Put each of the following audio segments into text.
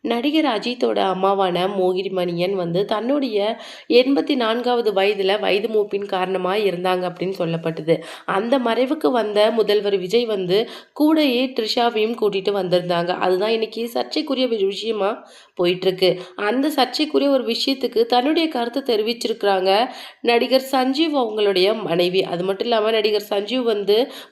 நடிகர் அஜித்தோட அம்மாவான மோகினி மணியன் தன்னுடைய 84வது வயதில் வயது மூப்பின் காரணமாக இருந்தாங்க அப்படின்னு சொல்லப்பட்டது. அந்த மறைவுக்கு வந்த முதல்வர் விஜய் கூடயே த்ரிஷாவையும் கூட்டிட்டு வந்திருந்தாங்க. அதுதான் இன்னைக்கு சர்ச்சைக்குரிய ஒரு விஷயமா போயிட்டுருக்கு. அந்த சர்ச்சைக்குரிய ஒரு விஷயத்துக்கு தன்னுடைய கருத்து தெரிவிச்சிருக்கிறாங்க நடிகர் சஞ்சீவ் அவங்களுடைய மனைவி. அது மட்டும் இல்லாமல் நடிகர் சஞ்சீவ்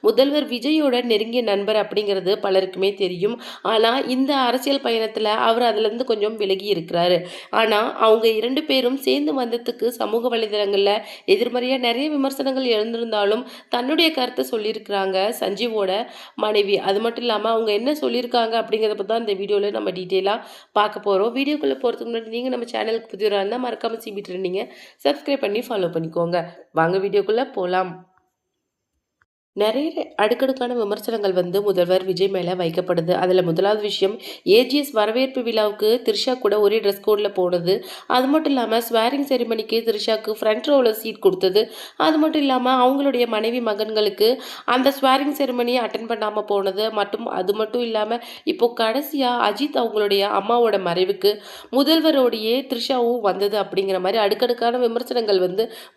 முதல்வர் விஜயோட நெருங்கிய நண்பர் அப்படிங்கிறது பலருக்குமே தெரியும். ஆனால் இந்த அரசியல் பயணத்தில் அவர் அதுலேருந்து கொஞ்சம் விலகி இருக்கிறாரு. ஆனால் அவங்க 2 பேரும் சேர்ந்து வந்ததுக்கு சமூக வலைதளங்களில் எதிர்மறையாக நிறைய விமர்சனங்கள் எழுந்திருந்தாலும் தன்னுடைய கருத்தை சொல்லியிருக்கிறாங்க சஞ்சீவோட மனைவி. அது மட்டும் இல்லாமல் அவங்க என்ன சொல்லியிருக்காங்க அப்படிங்கிறத பற்றி தான் இந்த வீடியோவில் நம்ம டீட்டெயிலாக பார்க்க போகிறோம். வீடியோக்குள்ளே போகிறதுக்கு முன்னாடி நீங்கள் நம்ம சேனலுக்கு புதியவராக இருந்தால் மறக்காமல் சிபி ட்ரெண்டிங்கை சப்ஸ்கிரைப் பண்ணி ஃபாலோ பண்ணிக்கோங்க. வாங்க வீடியோக்குள்ளே போகலாம். நிறைய அடுக்கடுக்கான விமர்சனங்கள் முதல்வர் விஜய் மேலே வைக்கப்படுது. அதில் முதலாவது விஷயம், ஏஜிஎஸ் வரவேற்பு விழாவுக்கு த்ரிஷா கூட ஒரே ட்ரெஸ் கோடில் போனது. அது மட்டும் இல்லாமல் ஸ்வேரிங் செரிமனிக்கு த்ரிஷாவுக்கு ஃப்ரண்ட் ரோவில் சீட் கொடுத்தது. அது மட்டும் இல்லாமல் அவங்களுடைய மனைவி மகன்களுக்கு அந்த ஸ்வேரிங் செரிமனியை அட்டன் பண்ணாமல் போனது. அது மட்டும் இல்லாமல் இப்போ கடைசியாக அஜித் அவங்களுடைய அம்மாவோட மறைவுக்கு முதல்வரோடையே த்ரிஷாவும் வந்தது அப்படிங்கிற மாதிரி அடுக்கடுக்கான விமர்சனங்கள்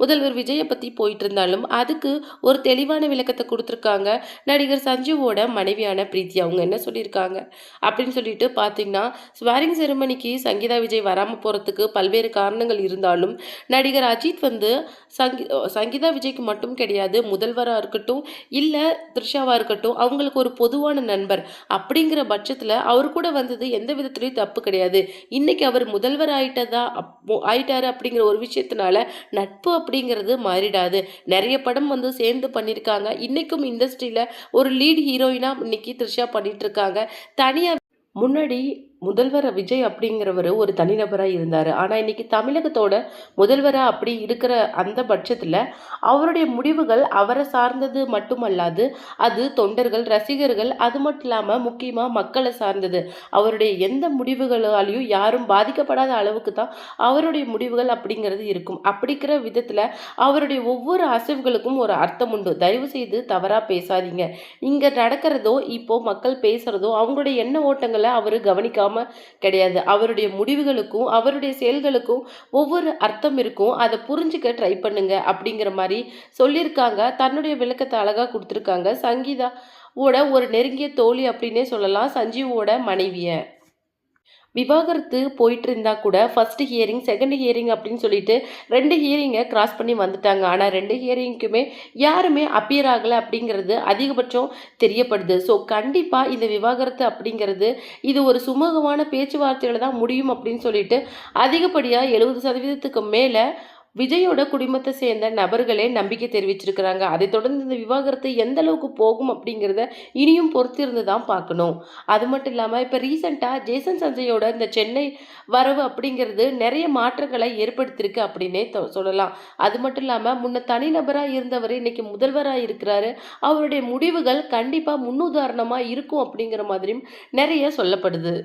முதல்வர் விஜயை பற்றி போயிட்டு இருந்தாலும் அதுக்கு ஒரு தெளிவான விளக்கத்தை கொடுத்துருக்காங்க நடிகர் சஞ்சீவோட மனைவியான பிரீத்தி. அவங்க என்ன சொல்லியிருக்காங்க அப்படின்னு சொல்லிட்டு பார்த்தீங்கன்னா, ஸ்வேரிங் செரிமனிக்கு சங்கீதா விஜய் வராமல் போகிறதுக்கு பல்வேறு காரணங்கள் இருந்தாலும் நடிகர் அஜித் சங்கீதா விஜய்க்கு மட்டும் கிடையாது, முதல்வராக இருக்கட்டும் இல்லை த்ரிஷாவாக இருக்கட்டும், அவங்களுக்கு ஒரு பொதுவான நண்பர் அப்படிங்கிற பட்சத்தில் அவர் கூட வந்தது எந்த விதத்துலையும் தப்பு கிடையாது. இன்னைக்கு அவர் முதல்வர் ஆயிட்டாரு அப்படிங்கிற ஒரு விஷயத்தினால நட்பு அப்படிங்கிறது மாறிடாது. நிறைய படம் சேர்ந்து பண்ணியிருக்காங்க. இன்னைக்கும் இண்டஸ்ட்ரியில் ஒரு லீட் ஹீரோயினாக இன்னைக்கு த்ரிஷா பண்ணிட்டு இருக்காங்க. தனியாக முன்னாடி முதல்வர் விஜய் அப்படிங்கிறவர் ஒரு தனிநபராக இருந்தார். ஆனால் இன்னைக்கு தமிழகத்தோட முதல்வராக அப்படி இருக்கிற அந்த பட்சத்தில் அவருடைய முடிவுகள் அவரை சார்ந்தது மட்டுமல்லாது அது தொண்டர்கள், ரசிகர்கள், அது மட்டும் இல்லாமல் முக்கியமாக மக்களை சார்ந்தது. அவருடைய எந்த முடிவுகளாலையும் யாரும் பாதிக்கப்படாத அளவுக்கு தான் அவருடைய முடிவுகள் அப்படிங்கிறது இருக்கும். அப்படிங்கிற விதத்தில் அவருடைய ஒவ்வொரு அசைவுகளுக்கும் ஒரு அர்த்தம் உண்டு. தயவு செய்து தவறாக பேசாதீங்க. இங்கே நடக்கிறதோ இப்போ மக்கள் பேசுகிறதோ அவங்களுடைய எண்ண ஓட்டங்களை அவர் கவனிக்காம கிடையாது. அவருடைய முடிவுகளுக்கும் அவருடைய செயல்களுக்கும் ஒவ்வொரு அர்த்தம் இருக்கும். அதை புரிஞ்சுக்க ட்ரை பண்ணுங்க அப்படிங்கிற மாதிரி சொல்லியிருக்காங்க. தன்னுடைய விளக்கத்தை அழகா கொடுத்துருக்காங்க. சங்கீதா ஒரு நெருங்கிய தோழி அப்படின்னே சொல்லலாம் சஞ்சீவோட மனைவிய. விவாகரத்து போயிட்டு இருந்தா கூட ஃபர்ஸ்ட் ஹியரிங், செகண்ட் ஹியரிங் அப்படின்னு சொல்லிட்டு 2 ஹியரிங்கை கிராஸ் பண்ணி வந்துட்டாங்க. ஆனால் 2 ஹியரிங்க்குமே யாருமே அப்பியர் ஆகலை அப்படிங்கிறது அதிகபட்சம் தெரியப்படுது. ஸோ கண்டிப்பாக இந்த விவாகரத்து அப்படிங்கிறது இது ஒரு சுமூகமான பேச்சுவார்த்தையில் தான் முடியும் அப்படின்னு சொல்லிட்டு அதிகப்படியாக 70% மேலே விஜயோட குடும்பத்தை சேர்ந்த நபர்களே நம்பிக்கை தெரிவிச்சிருக்கிறாங்க. அதை தொடர்ந்து இந்த விவாகரத்து எந்த அளவுக்கு போகும் அப்படிங்கிறத இனியும் பொறுத்திருந்து தான் பார்க்கணும். அது மட்டும் இல்லாமல் இப்போ ரீசெண்டாக ஜேசன் சஞ்சயோட இந்த சென்னை வரவு அப்படிங்கிறது நிறைய மாற்றங்களை ஏற்படுத்தியிருக்கு அப்படின்னே சொல்லலாம். அது மட்டும் இல்லாமல் முன்ன தனிநபராக இருந்தவர் இன்னைக்கு முதல்வராக இருக்கிறாரு. அவருடைய முடிவுகள் கண்டிப்பாக முன்னுதாரணமாக இருக்கும் அப்படிங்கிற மாதிரியும் நிறைய சொல்லப்படுது.